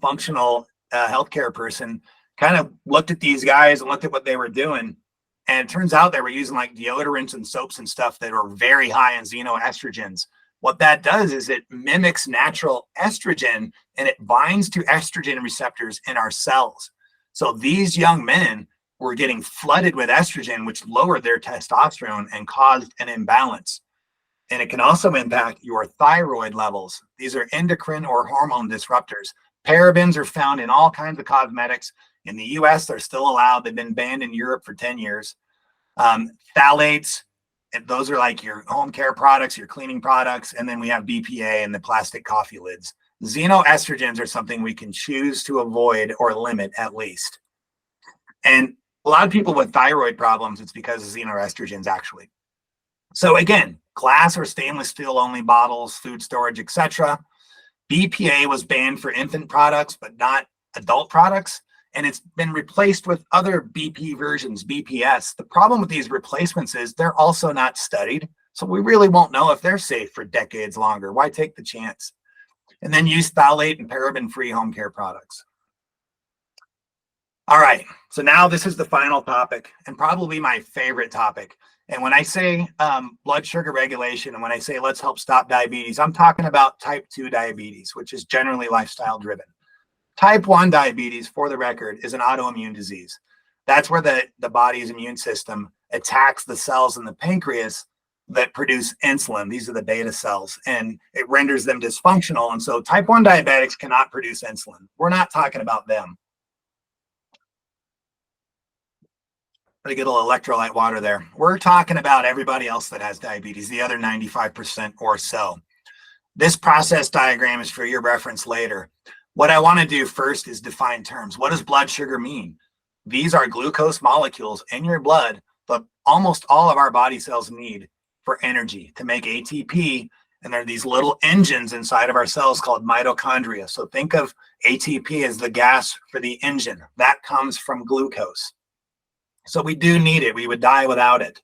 functional healthcare person kind of looked at these guys and looked at what they were doing. And it turns out they were using like deodorants and soaps and stuff that are very high in xenoestrogens. What that does is it mimics natural estrogen and it binds to estrogen receptors in our cells. So these young men were getting flooded with estrogen, which lowered their testosterone and caused an imbalance. And it can also impact your thyroid levels. These are endocrine or hormone disruptors. Parabens are found in all kinds of cosmetics. In the US, they're still allowed. They've been banned in Europe for 10 years. Phthalates those are like your home care products, your cleaning products, and then we have BPA and the plastic coffee lids. Xenoestrogens are something we can choose to avoid or limit at least. And a lot of people with thyroid problems, it's because of xenoestrogens actually. So again, glass or stainless steel only bottles, food storage, etc. BPA was banned for infant products, but not adult products. And it's been replaced with other BP versions, BPS. The problem with these replacements is they're also not studied. So we really won't know if they're safe for decades longer. Why take the chance? And then use phthalate and paraben-free home care products. All right, so now this is the final topic and probably my favorite topic. And when I say blood sugar regulation and when I say let's help stop diabetes, I'm talking about type 2 diabetes, which is generally lifestyle driven. Type 1 diabetes, for the record, is an autoimmune disease. That's where the body's immune system attacks the cells in the pancreas that produce insulin. These are the beta cells, and it renders them dysfunctional. And so type 1 diabetics cannot produce insulin. We're not talking about them. Let me get a little electrolyte water there. We're talking about everybody else that has diabetes, the other 95% or so. This process diagram is for your reference later. What I want to do first is define terms. What does blood sugar mean? These are glucose molecules in your blood, but almost all of our body cells need for energy to make ATP. And there are these little engines inside of our cells called mitochondria. So think of ATP as the gas for the engine. That comes from glucose. So we do need it. We would die without it.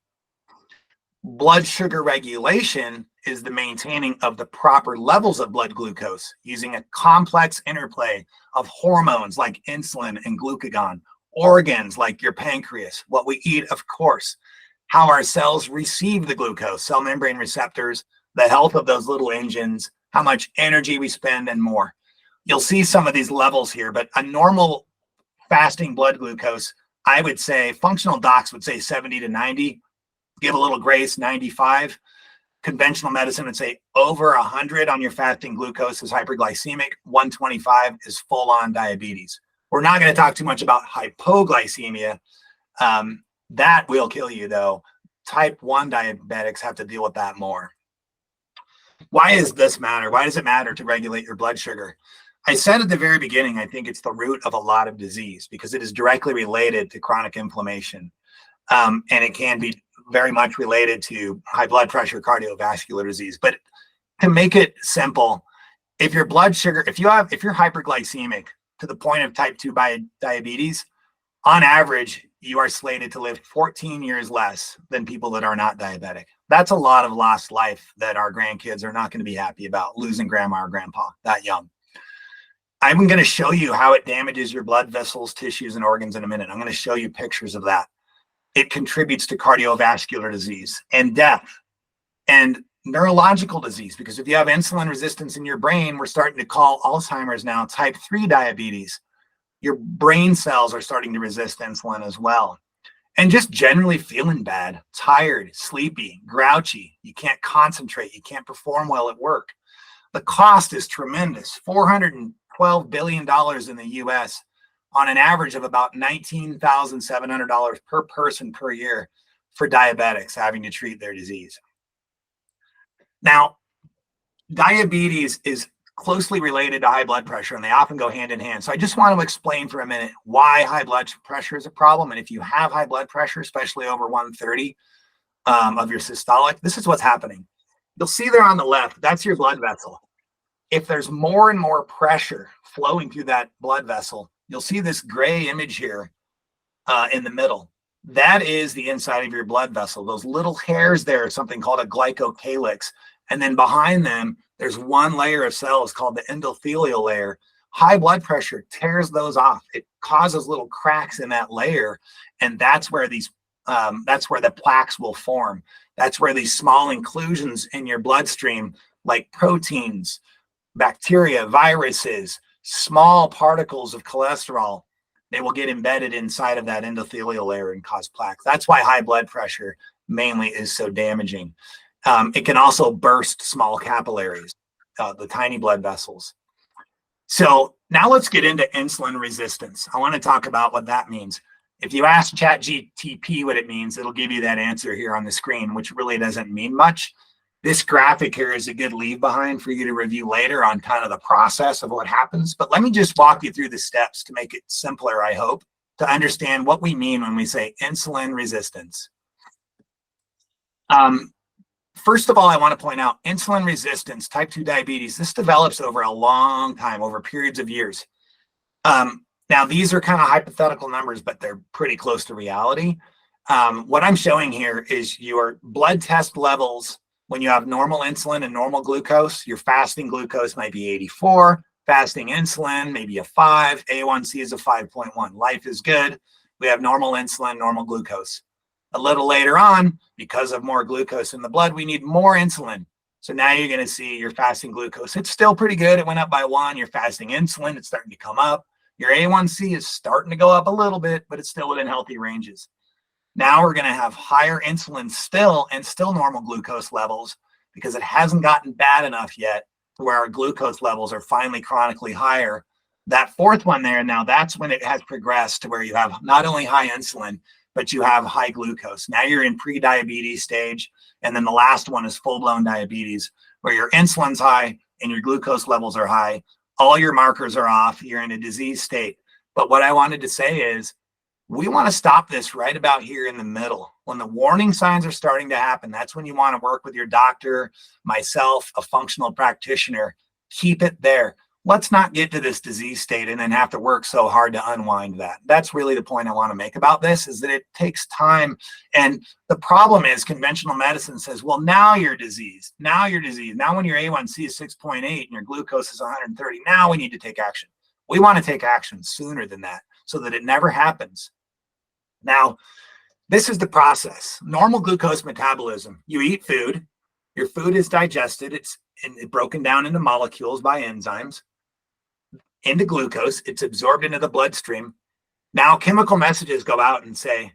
Blood sugar regulation is the maintaining of the proper levels of blood glucose using a complex interplay of hormones like insulin and glucagon, organs like your pancreas, what we eat, of course, how our cells receive the glucose, cell membrane receptors, the health of those little engines, how much energy we spend, and more. You'll see some of these levels here, but a normal fasting blood glucose, I would say, functional docs would say 70 to 90, give a little grace, 95. Conventional medicine would say over 100 on your fasting glucose is hyperglycemic, 125 is full-on diabetes. We're not going to talk too much about hypoglycemia. That will kill you, though. Type 1 diabetics have to deal with that more. Why does this matter? Why does it matter to regulate your blood sugar? I said at the very beginning, I think it's the root of a lot of disease because it is directly related to chronic inflammation. And it can be very much related to high blood pressure, cardiovascular disease. But to make it simple, if your blood sugar, if you're hyperglycemic to the point of type 2 diabetes, on average, you are slated to live 14 years less than people that are not diabetic. That's a lot of lost life that our grandkids are not going to be happy about, losing grandma or grandpa that young. I'm going to show you how it damages your blood vessels, tissues, and organs in a minute. I'm going to show you pictures of that. It contributes to cardiovascular disease and death and neurological disease, because if you have insulin resistance in your brain, we're starting to call Alzheimer's now type 3 diabetes. Your brain cells are starting to resist insulin as well. And just generally feeling bad, tired, sleepy, grouchy. You can't concentrate. You can't perform well at work. The cost is tremendous, $412 billion in the US on an average of about $19,700 per person per year for diabetics having to treat their disease. Now, diabetes is closely related to high blood pressure, and they often go hand in hand. So I just want to explain for a minute why high blood pressure is a problem. And if you have high blood pressure, especially over 130 of your systolic, this is what's happening. You'll see there on the left, that's your blood vessel. If there's more and more pressure flowing through that blood vessel, you'll see this gray image here in the middle. That is the inside of your blood vessel. Those little hairs there are something called a glycocalyx. And then behind them, there's one layer of cells called the endothelial layer. High blood pressure tears those off. It causes little cracks in that layer. And that's where that's where the plaques will form. That's where these small inclusions in your bloodstream, like proteins, bacteria, viruses, small particles of cholesterol, they will get embedded inside of that endothelial layer and cause plaques. That's why high blood pressure mainly is so damaging. It can also burst small capillaries, the tiny blood vessels. So now let's get into insulin resistance. I want to talk about what that means. If you ask ChatGPT what it means, it'll give you that answer here on the screen, which really doesn't mean much. This graphic here is a good leave behind for you to review later on kind of the process of what happens. But let me just walk you through the steps to make it simpler, I hope, to understand what we mean when we say insulin resistance. First of all, I want to point out insulin resistance, type 2 diabetes, this develops over a long time, over periods of years. Now, these are kind of hypothetical numbers, but they're pretty close to reality. What I'm showing here is your blood test levels when you have normal insulin and normal glucose. Your fasting glucose might be 84, fasting insulin maybe a 5, A1C is a 5.1. Life is good. We have normal insulin, normal glucose. A little later on, because of more glucose in the blood, we need more insulin. So now you're going to see your fasting glucose. It's still pretty good. It went up by 1. Your fasting insulin, it's starting to come up. Your A1C is starting to go up a little bit, but it's still within healthy ranges. Now we're going to have higher insulin still and still normal glucose levels because it hasn't gotten bad enough yet to where our glucose levels are finally chronically higher. That fourth one there, now that's when it has progressed to where you have not only high insulin, but you have high glucose. Now you're in pre-diabetes stage. And then the last one is full-blown diabetes, where your insulin's high and your glucose levels are high. All your markers are off. You're in a disease state. But what I wanted to say is we want to stop this right about here in the middle. When the warning signs are starting to happen, that's when you want to work with your doctor, myself, a functional practitioner. Keep it there. Let's not get to this disease state and then have to work so hard to unwind that. That's really the point I want to make about this, is that it takes time. And the problem is conventional medicine says, well, now you're diseased. Now you're diseased. Now when your A1C is 6.8 and your glucose is 130, now we need to take action. We want to take action sooner than that so that it never happens. Now, this is the process. Normal glucose metabolism. You eat food. Your food is digested. It's broken down into molecules by enzymes. Into glucose, it's absorbed into the bloodstream. Now chemical messages go out and say,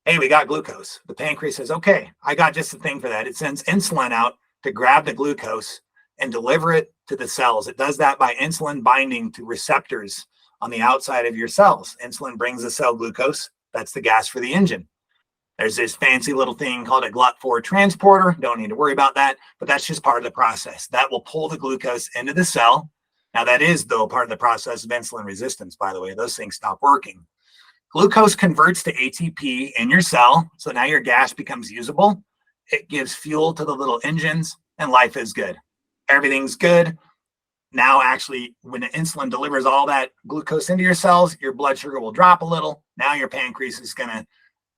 hey, we got glucose. The pancreas says, okay, I got just the thing for that. It sends insulin out to grab the glucose and deliver it to the cells. It does that by insulin binding to receptors on the outside of your cells. Insulin brings the cell glucose. That's the gas for the engine. There's this fancy little thing called a GLUT4 transporter. Don't need to worry about that, but that's just part of the process. That will pull the glucose into the cell. Now, that is, though, part of the process of insulin resistance, by the way. Those things stop working. Glucose converts to ATP in your cell, so now your gas becomes usable. It gives fuel to the little engines, and life is good. Everything's good. Now, actually, when the insulin delivers all that glucose into your cells, your blood sugar will drop a little. Now your pancreas is going to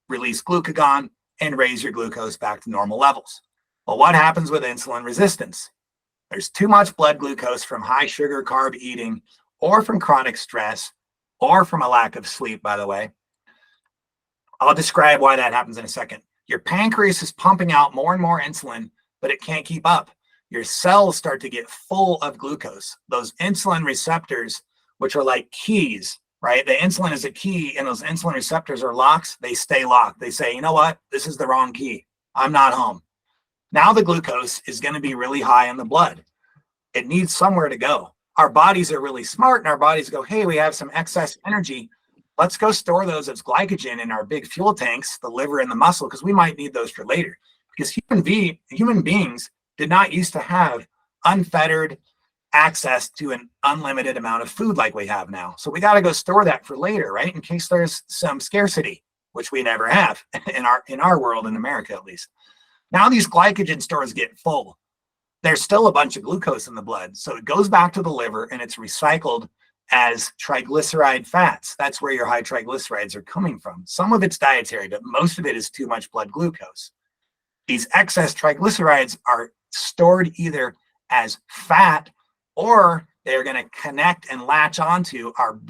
release glucagon and raise your glucose back to normal levels. Well, what happens with insulin resistance? There's too much blood glucose from high sugar carb eating, or from chronic stress, or from a lack of sleep, by the way. I'll describe why that happens in a second. Your pancreas is pumping out more and more insulin, but it can't keep up. Your cells start to get full of glucose. Those insulin receptors, which are like keys, right? The insulin is a key, and those insulin receptors are locks. They stay locked. They say, you know what? This is the wrong key. I'm not home. Now the glucose is going to be really high in the blood. It needs somewhere to go. Our bodies are really smart, and our bodies go, hey, we have some excess energy. Let's go store those as glycogen in our big fuel tanks, the liver and the muscle, because we might need those for later. Because human beings did not used to have unfettered access to an unlimited amount of food like we have now. So we got to go store that for later, right? In case there's some scarcity, which we never have in our world, in America at least. Now these glycogen stores get full. There's still a bunch of glucose in the blood. So it goes back to the liver and it's recycled as triglyceride fats. That's where your high triglycerides are coming from. Some of it's dietary, but most of it is too much blood glucose. These excess triglycerides are stored either as fat, or they're going to connect and latch onto our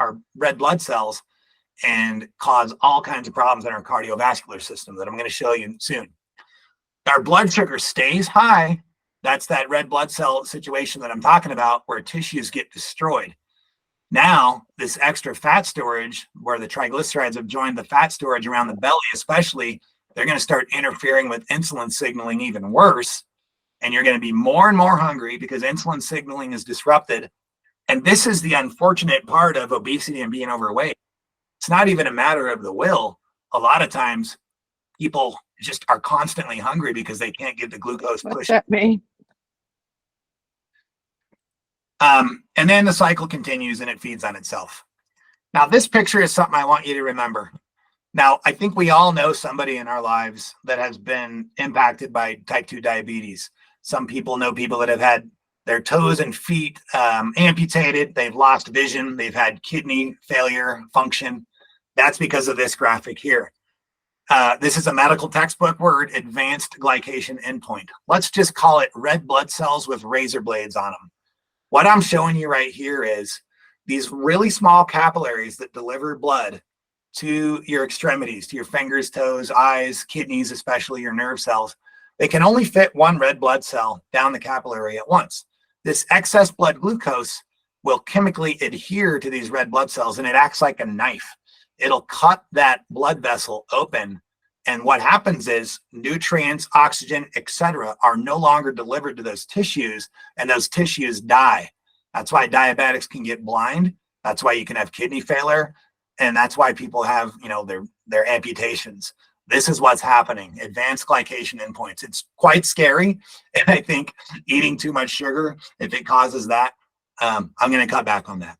our red blood cells, and cause all kinds of problems in our cardiovascular system that I'm going to show you soon. Our blood sugar stays high. That's that red blood cell situation that I'm talking about, where tissues get destroyed. Now, this extra fat storage, where the triglycerides have joined the fat storage around the belly especially, they're going to start interfering with insulin signaling even worse. And you're going to be more and more hungry because insulin signaling is disrupted. And this is the unfortunate part of obesity and being overweight. It's not even a matter of the will. A lot of times people just are constantly hungry because they can't get the glucose What's push. that mean? And then the cycle continues and it feeds on itself. Now, this picture is something I want you to remember. Now, I think we all know somebody in our lives that has been impacted by type 2 diabetes. Some people know people that have had their toes and feet amputated. They've lost vision. They've had kidney failure function. That's because of this graphic here. This is a medical textbook word, advanced glycation endpoint. Let's just call it red blood cells with razor blades on them. What I'm showing you right here is these really small capillaries that deliver blood to your extremities, to your fingers, toes, eyes, kidneys, especially your nerve cells. They can only fit one red blood cell down the capillary at once. This excess blood glucose will chemically adhere to these red blood cells, and it acts like a knife. It'll cut that blood vessel open, and what happens is nutrients, oxygen, etc., are no longer delivered to those tissues, and those tissues die. That's why diabetics can get blind. That's why you can have kidney failure, and that's why people have, their amputations. This is what's happening. Advanced glycation endpoints. It's quite scary, and I think eating too much sugar, if it causes that, I'm going to cut back on that.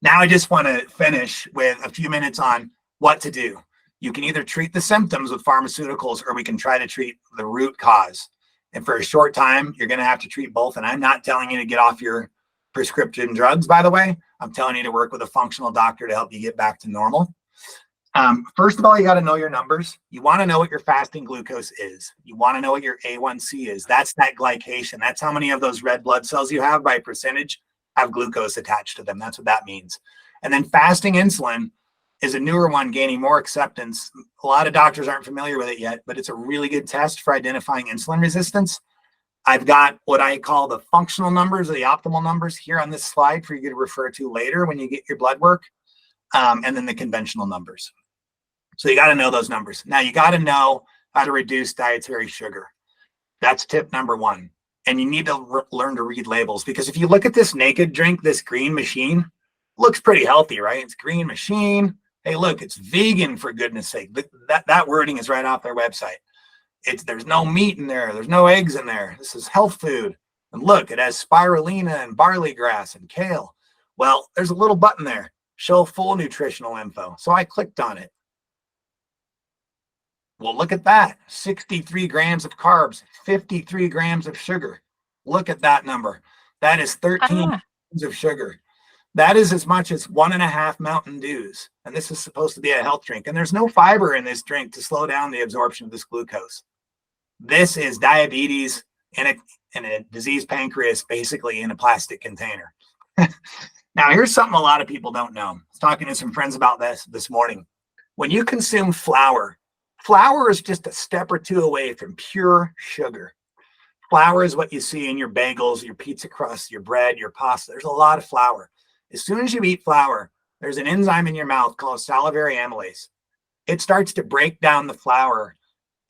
Now I just want to finish with a few minutes on what to do. You can either treat the symptoms with pharmaceuticals, or we can try to treat the root cause. And for a short time, you're going to have to treat both. And I'm not telling you to get off your prescription drugs, by the way. I'm telling you to work with a functional doctor to help you get back to normal. First of all, you got to know your numbers. You want to know what your fasting glucose is. You want to know what your A1C is. That's that glycation. That's how many of those red blood cells you have by percentage have glucose attached to them. That's what that means. And then fasting insulin is a newer one gaining more acceptance. A lot of doctors aren't familiar with it yet, but it's a really good test for identifying insulin resistance. I've got what I call the functional numbers, or the optimal numbers, here on this slide for you to refer to later when you get your blood work, and then the conventional numbers. So you got to know those numbers. Now you got to know how to reduce dietary sugar. That's tip number one. And you need to learn to read labels, because if you look at this naked drink, this green machine, looks pretty healthy, right? It's green machine. Hey, look, it's vegan, for goodness sake. That wording is right off their website. There's no meat in there. There's no eggs in there. This is health food. And look, it has spirulina and barley grass and kale. Well, there's a little button there, show full nutritional info. So I clicked on it. Well, look at that. 63 grams of carbs, 53 grams of sugar. Look at that number. That is 13 grams of sugar. That is as much as 1.5 Mountain Dews. And this is supposed to be a health drink. And there's no fiber in this drink to slow down the absorption of this glucose. This is diabetes in a diseased pancreas, basically in a plastic container. Now, here's something a lot of people don't know. I was talking to some friends about this morning. When you consume flour is just a step or two away from pure sugar. Flour is what you see in your bagels, your pizza crust, your bread, your pasta. There's a lot of flour. As soon as you eat flour, there's an enzyme in your mouth called salivary amylase. It starts to break down the flour,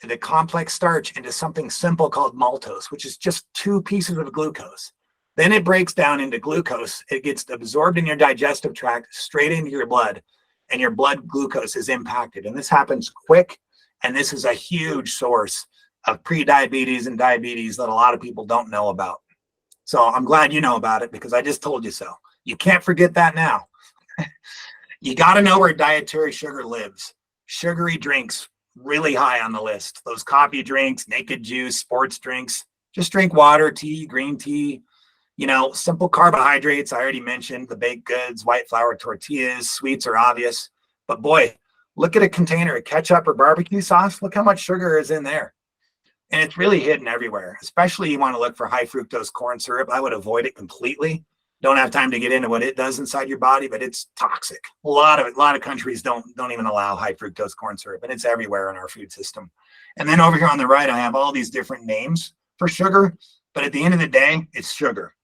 the complex starch, into something simple called maltose, which is just 2 pieces of glucose. Then it breaks down into glucose. It gets absorbed in your digestive tract, straight into your blood, and your blood glucose is impacted. And this happens quick, and this is a huge source of pre-diabetes and diabetes that a lot of people don't know about. So I'm glad you know about it, because I just told you so. You can't forget that now. You got to know where dietary sugar lives. Sugary drinks, really high on the list. Those coffee drinks, naked juice, sports drinks. Just drink water, tea, green tea. Simple carbohydrates. I already mentioned the baked goods, white flour tortillas. Sweets are obvious. But boy, look at a container of ketchup or barbecue sauce. Look how much sugar is in there. And it's really hidden everywhere. Especially you want to look for high fructose corn syrup. I would avoid it completely. Don't have time to get into what it does inside your body, but it's toxic. A lot of countries don't even allow high fructose corn syrup, and it's everywhere in our food system. And then over here on the right, I have all these different names for sugar, but at the end of the day, it's sugar.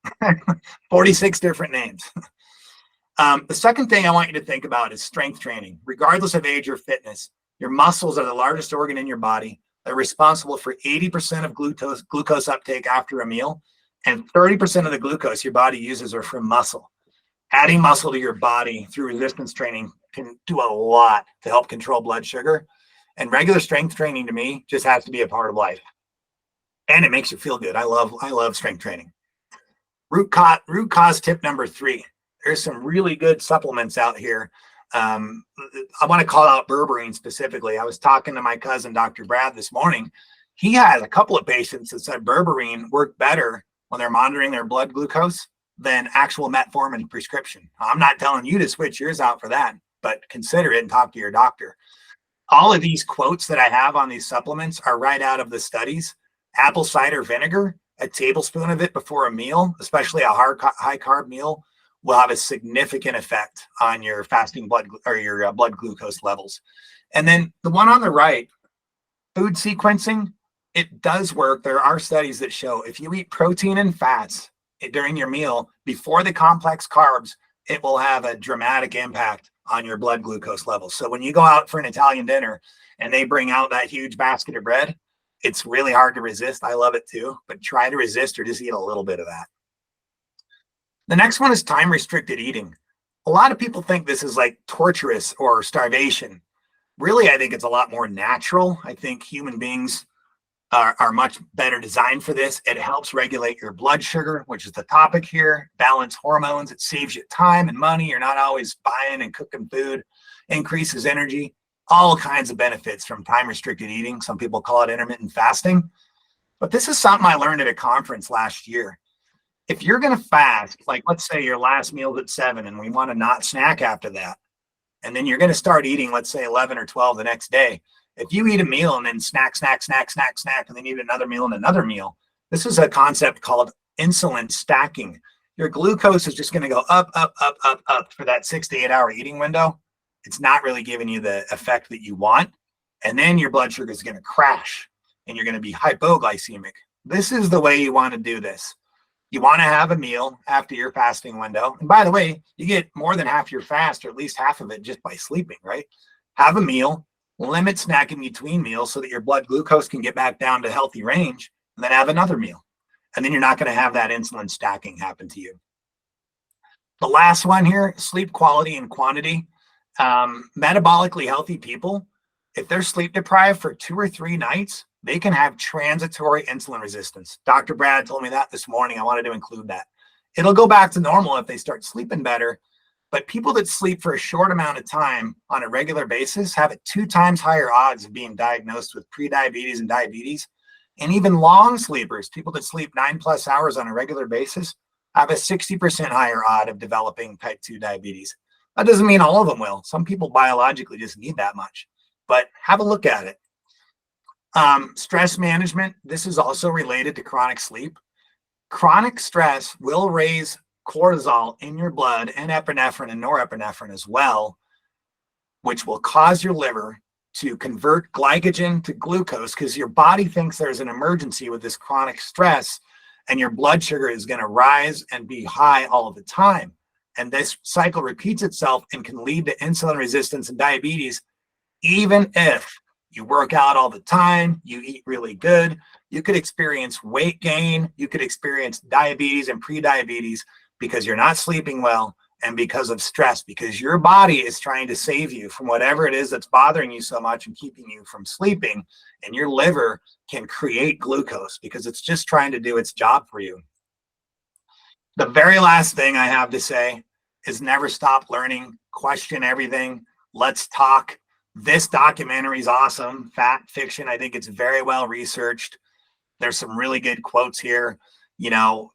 46 different names. The second thing I want you to think about is strength training. Regardless of age or fitness, your muscles are the largest organ in your body. They're responsible for 80% of glucose uptake after a meal, and 30% of the glucose your body uses are from muscle. Adding muscle to your body through resistance training can do a lot to help control blood sugar. And regular strength training to me just has to be a part of life. And it makes you feel good. I love strength training. Root cause tip number 3. There's some really good supplements out here. I want to call out berberine specifically. I was talking to my cousin, Dr. Brad, this morning. He has a couple of patients that said berberine worked better when they're monitoring their blood glucose than actual metformin prescription. I'm not telling you to switch yours out for that, but consider it and talk to your doctor. All of these quotes that I have on these supplements are right out of the studies. Apple cider vinegar, a tablespoon of it before a meal, especially a high carb meal, will have a significant effect on your fasting blood or your blood glucose levels. And then the one on the right, food sequencing, it does work. There are studies that show if you eat protein and fats during your meal before the complex carbs, it will have a dramatic impact on your blood glucose levels. So when you go out for an Italian dinner and they bring out that huge basket of bread, it's really hard to resist. I love it too, but try to resist or just eat a little bit of that. The next one is time restricted eating. A lot of people think this is like torturous or starvation. Really, I think it's a lot more natural. I think human beings are much better designed for this. It helps regulate your blood sugar, which is the topic here, balance hormones. It saves you time and money. You're not always buying and cooking food, increases energy, all kinds of benefits from time restricted eating. Some people call it intermittent fasting, but this is something I learned at a conference last year. If you're going to fast, like let's say your last meal's at 7 and we want to not snack after that, and then you're going to start eating, let's say 11 or 12 the next day. If you eat a meal and then snack, and then eat another meal and another meal, this is a concept called insulin stacking. Your glucose is just going to go up for that 6 to 8 hour eating window. It's not really giving you the effect that you want. And then your blood sugar is going to crash and you're going to be hypoglycemic. This is the way you want to do this. You want to have a meal after your fasting window. And by the way, you get more than half your fast, or at least half of it, just by sleeping, right? Have a meal, limit snacking between meals so that your blood glucose can get back down to healthy range, and then have another meal. And then you're not going to have that insulin stacking happen to you. The last one here, sleep quality and quantity. Metabolically healthy people, if they're sleep deprived for 2 or 3 nights, they can have transitory insulin resistance. Dr. Brad told me that this morning. I wanted to include that. It'll go back to normal if they start sleeping better, but people that sleep for a short amount of time on a regular basis have 2 times higher odds of being diagnosed with prediabetes and diabetes. And even long sleepers, people that sleep 9+ hours on a regular basis, have a 60% higher odd of developing type 2 diabetes. That doesn't mean all of them will. Some people biologically just need that much, but have a look at it. Stress management. This is also related to chronic sleep. Chronic stress will raise cortisol in your blood and epinephrine and norepinephrine as well, which will cause your liver to convert glycogen to glucose because your body thinks there's an emergency with this chronic stress and your blood sugar is going to rise and be high all of the time. And this cycle repeats itself and can lead to insulin resistance and diabetes, even if you work out all the time, you eat really good. You could experience weight gain. You could experience diabetes and prediabetes because you're not sleeping well and because of stress, because your body is trying to save you from whatever it is that's bothering you so much and keeping you from sleeping. And your liver can create glucose because it's just trying to do its job for you. The very last thing I have to say is never stop learning, question everything. Let's talk. This documentary is awesome. Fat Fiction. I think it's very well researched. There's some really good quotes here. You know,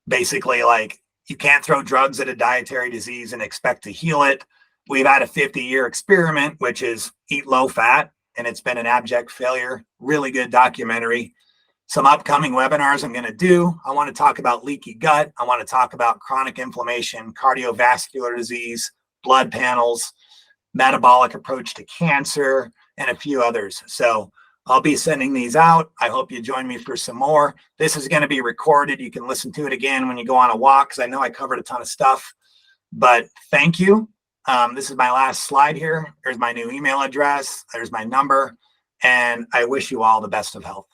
basically like you can't throw drugs at a dietary disease and expect to heal it. We've had a 50-year experiment, which is eat low fat, and it's been an abject failure. Really good documentary. Some upcoming webinars I'm going to do. I want to talk about leaky gut. I want to talk about chronic inflammation, cardiovascular disease, blood panels, metabolic approach to cancer, and a few others. So I'll be sending these out. I hope you join me for some more. This is going to be recorded. You can listen to it again when you go on a walk because I know I covered a ton of stuff. But thank you. This is my last slide here. There's my new email address. There's my number. And I wish you all the best of health.